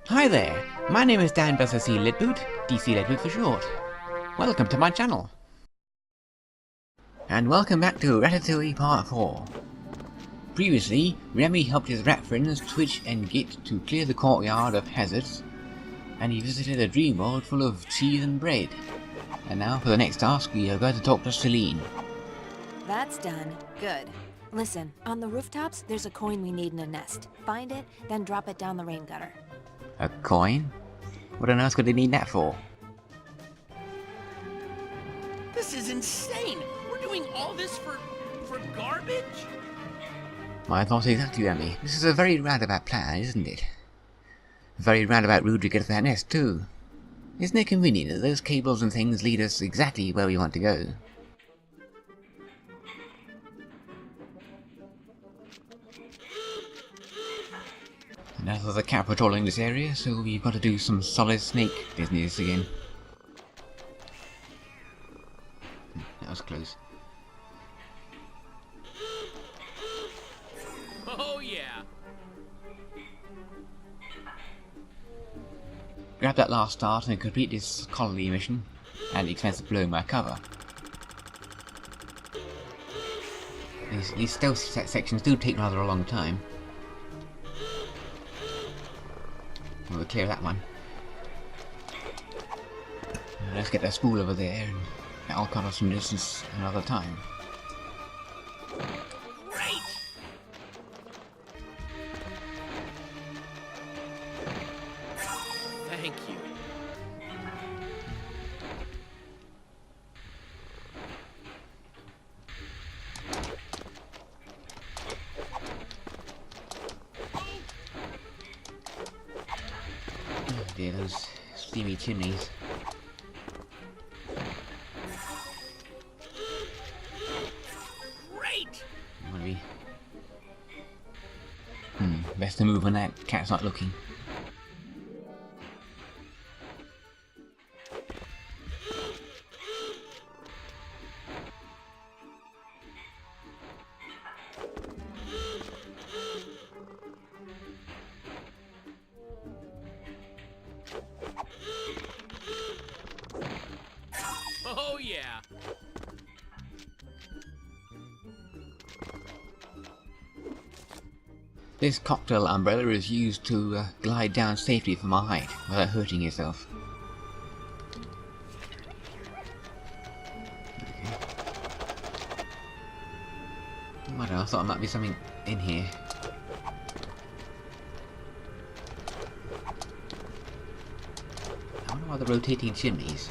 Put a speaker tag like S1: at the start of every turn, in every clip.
S1: Hi there, my name is Danbuster C. Lidboot, DC Lidboot for short. Welcome to my channel. And welcome back to Ratatouille Part 4. Previously, Remy helped his rat friends Twitch and Git to clear the courtyard of hazards, and he visited a dream world full of cheese and bread. And now for the next task, we are going to talk to Celine.
S2: That's done. Good. Listen, on the rooftops, there's a coin we need in a nest. Find it, then drop it down the rain gutter.
S1: A coin? What on earth could they need that for?
S3: This is insane! We're doing all this for garbage?
S1: My thoughts exactly, Remy. This is a very roundabout plan, isn't it? A very roundabout route to get to that nest, too. Isn't it convenient that those cables and things lead us exactly where we want to go? Now there's a cat patrolling this area, so we've got to do some solid snake business again. That was close.
S3: Oh yeah!
S1: Grab that last start and complete this colony mission at the expense of blowing my cover. These stealth sections do take rather a long time. We'll clear that one. Let's get that spool over there, and that'll cut us some distance another time.
S3: Great! Thank you.
S1: Dear, those steamy chimneys.
S3: Great!
S1: Maybe. Best to move when that cat's not looking.
S3: Oh yeah!
S1: This cocktail umbrella is used to glide down safely from a height without hurting yourself. I don't know, I thought there might be something in here. I wonder why the rotating chimneys.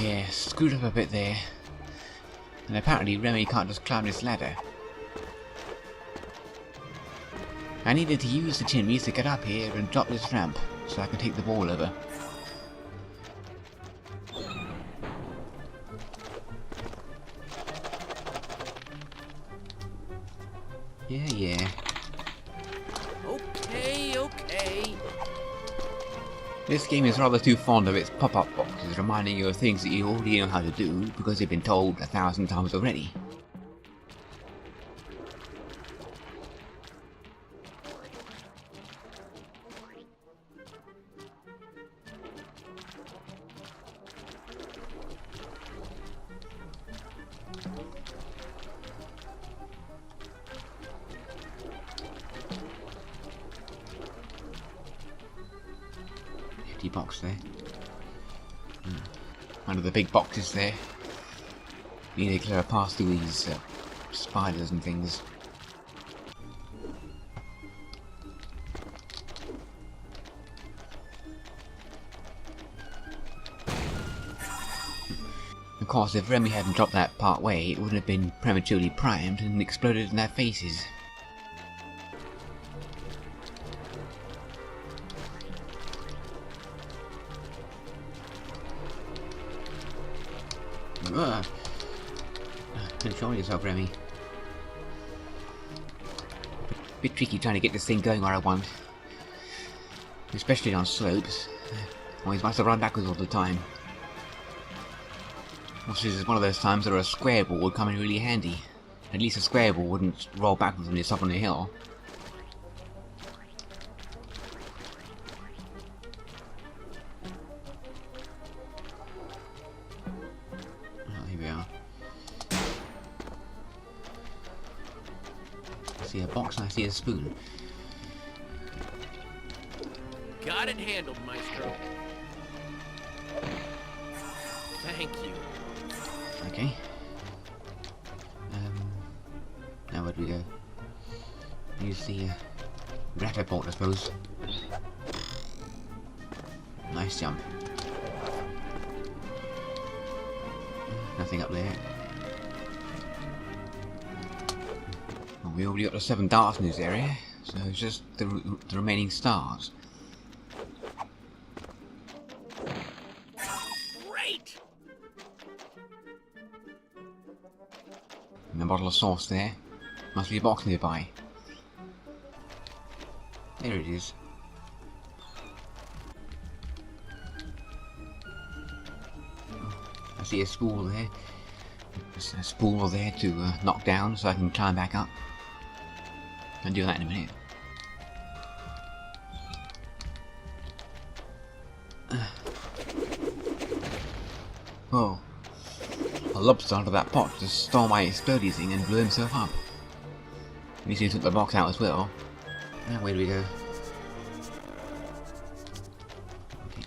S1: Yeah, screwed up a bit there. And apparently Remy can't just climb this ladder. I needed to use the chimneys to get up here and drop this ramp, so I can take the ball over. Yeah.
S3: Okay.
S1: This game is rather too fond of its pop-up boxes, reminding you of things that you already know how to do because you've been told 1,000 times already. Empty box there. One of the big boxes there. You need to clear a path through these spiders and things. Of course, if Remy hadn't dropped that part way, it wouldn't have been prematurely primed and exploded in their faces. Control yourself, Remy. Bit tricky trying to get this thing going where I want. especially on slopes. Always must have run backwards all the time. Which is one of those times where a square ball would come in really handy. At least a square ball wouldn't roll backwards when it's up on a hill. Oh, here we are. I see a box and I see a spoon.
S3: Got it handled, Maestro. Thank you.
S1: Okay. Now where do we go? Use the Ratatouille, I suppose. Nice jump. Nothing up there. Well, we already got the 7 darts in this area, so it's just the remaining stars.
S3: Great!
S1: And a bottle of sauce there. Must be a box nearby. There it is. I see a spool there. There's a spool there to knock down so I can climb back up. I'll do that in a minute. Oh. A lobster under that pot just stole my explodey thing and blew himself up. At least he took the box out as well. Now where do we go? Okay.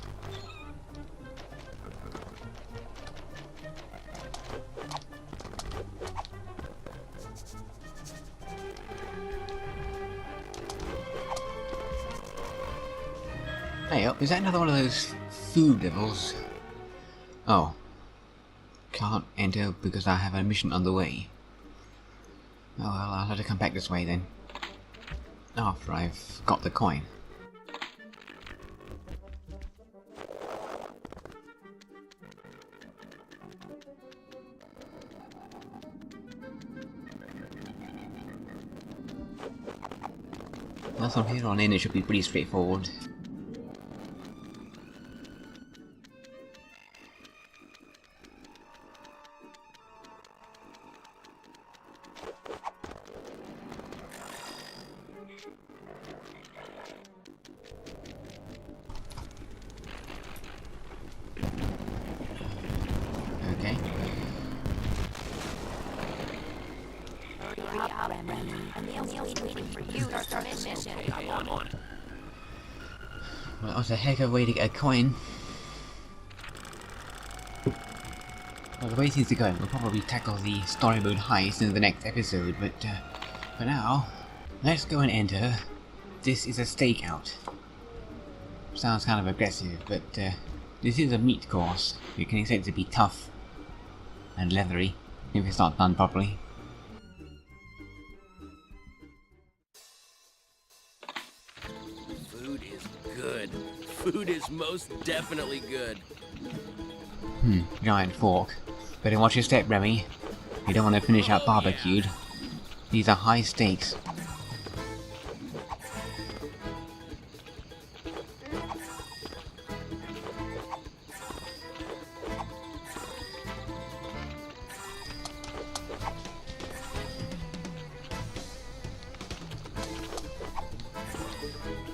S1: Hey, is that another one of those food levels? Oh. Can't enter because I have a mission underway. Oh well, I'll have to come back this way then. After I've got the coin. Well, from here on in it should be pretty straightforward. Okay.
S2: Hurry up, Remy. Emil's waiting for you to start the mission.
S3: Okay, I'm on.
S1: Well, that was a heck of a way to get a coin. Well, the way things are going, we'll probably tackle the story mode heist in the next episode, but for now, let's go and enter. This is a stakeout. Sounds kind of aggressive, but this is a meat course. You can expect it to be tough and leathery if it's not done properly.
S3: Food is good. Food is most definitely good.
S1: Giant fork. Better watch your step, Remy. You don't want to finish up barbecued. These are high stakes.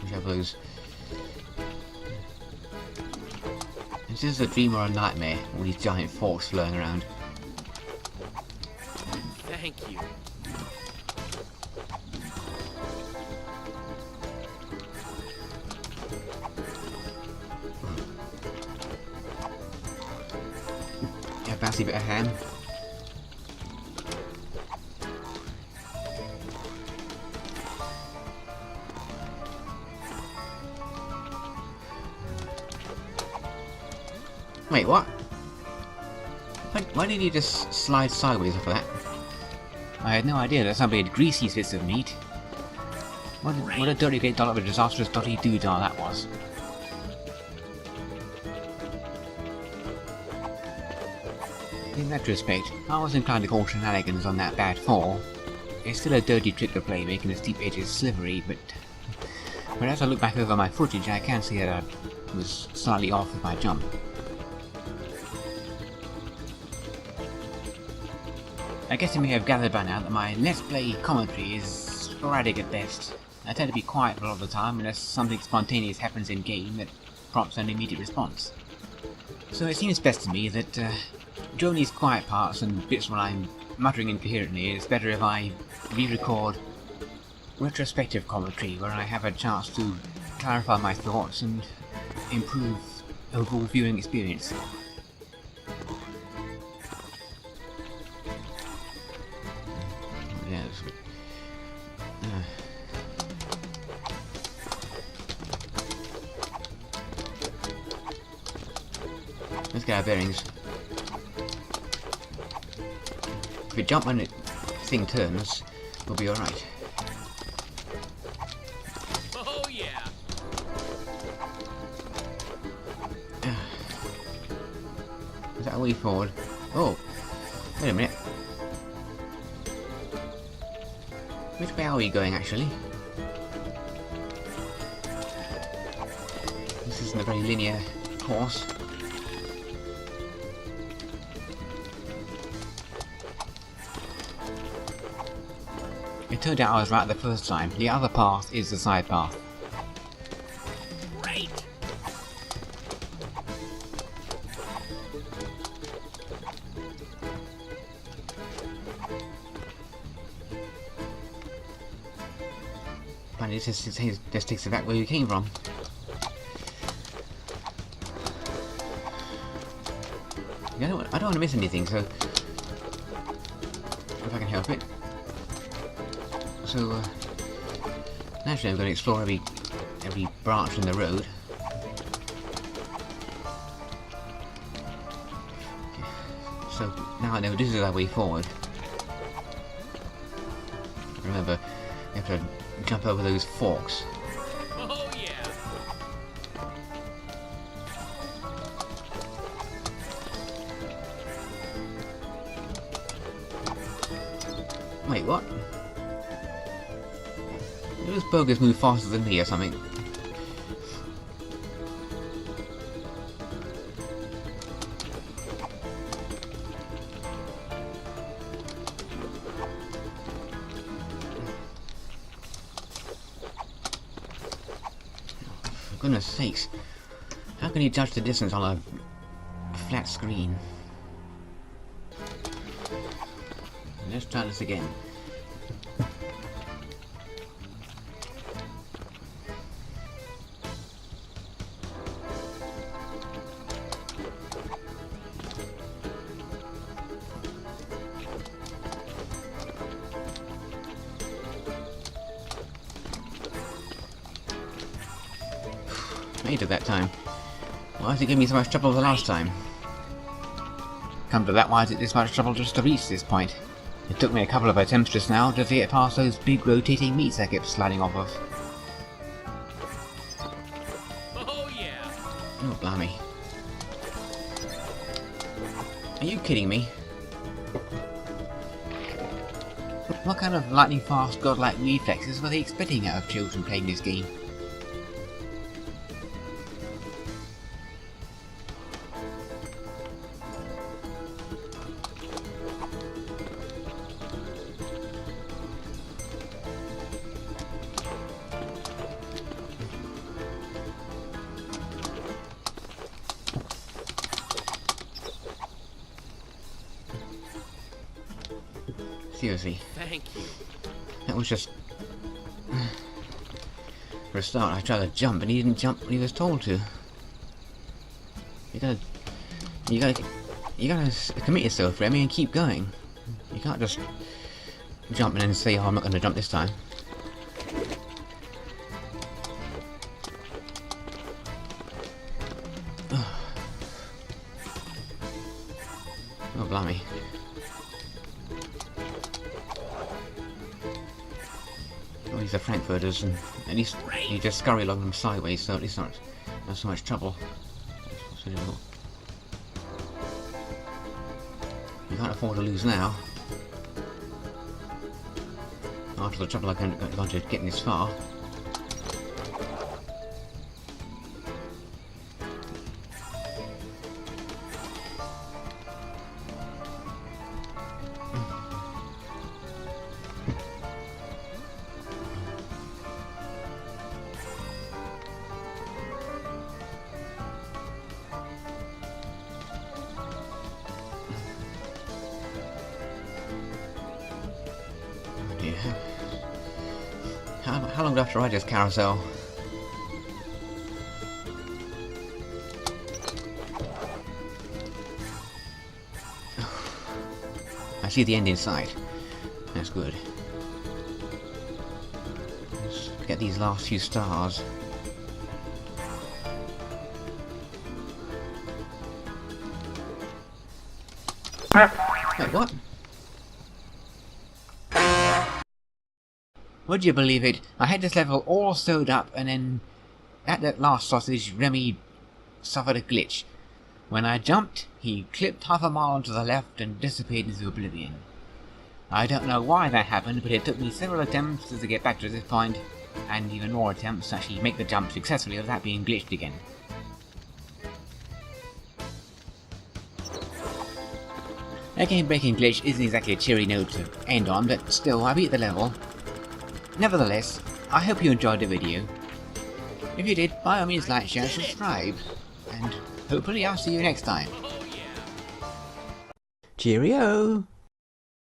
S1: Which have those. Is this a dream or a nightmare? All these giant forks flowing around.
S3: Thank you.
S1: Yeah, fancy bit of ham. Wait, what? Why did he just slide sideways off of that? I had no idea that somebody had greasy bits of meat. What a dirty great dollop of disastrous dotty doodah that was. In retrospect, I was inclined to call shenanigans on that bad fall. It's still a dirty trick to play, making the steep edges slivery, but But as I look back over my footage, I can see that I was slightly off with my jump. I guess you may have gathered by now that my Let's Play commentary is sporadic at best. I tend to be quiet a lot of the time unless something spontaneous happens in game that prompts an immediate response. So it seems best to me that during these quiet parts and bits when I'm muttering incoherently, it's better if I re-record retrospective commentary where I have a chance to clarify my thoughts and improve overall viewing experience. Yes. Let's get our bearings. If we jump when the thing turns, we'll be alright.
S3: Oh yeah.
S1: Is that a way forward? Oh, wait a minute. Which way are we going actually? This isn't a very linear course. It turned out I was right the first time. The other path is the side path.
S3: Great.
S1: But it just takes it back where you came from. I don't want to miss anything, so if I can help it. So naturally I'm going to explore every branch in the road. Okay. So now I know this is our way forward. Remember, you have to jump over those forks.
S3: Oh yeah.
S1: Wait, what? Those burgers move faster than me or something. For goodness sakes, how can you judge the distance on a flat screen? Let's try this again. Made it that time. Why is it giving me so much trouble the last time? Come to that, why is it this much trouble just to reach this point? It took me a couple of attempts just now to get past those big rotating meats I kept sliding off of.
S3: Oh yeah.
S1: Oh, blimey. Are you kidding me? What kind of lightning fast godlike reflexes were they expecting out of children playing this game? Seriously.
S3: Thank you.
S1: That was just... For a start, I tried to jump and he didn't jump when he was told to. You gotta commit yourself, Remy, and keep going. You can't just jump and then say, oh, I'm not gonna jump this time. Oh, blimey. Well, these are Frankfurters, and at least you just scurry along them sideways, so at least not so much trouble. You can't afford to lose now. After the trouble I've gone to getting this far. How long do I have to ride this carousel? I see the end in sight. That's good. Let's get these last few stars. Wait, what? Would you believe it? I had this level all sewed up, and then at that last sausage, Remy suffered a glitch. When I jumped, he clipped half a mile to the left and disappeared into oblivion. I don't know why that happened, but it took me several attempts to get back to this point, and even more attempts to actually make the jump successfully without being glitched again. A game-breaking glitch isn't exactly a cheery note to end on, but still, I beat the level. Nevertheless, I hope you enjoyed the video. If you did, by all means like, share, subscribe, and hopefully I'll see you next time. Cheerio!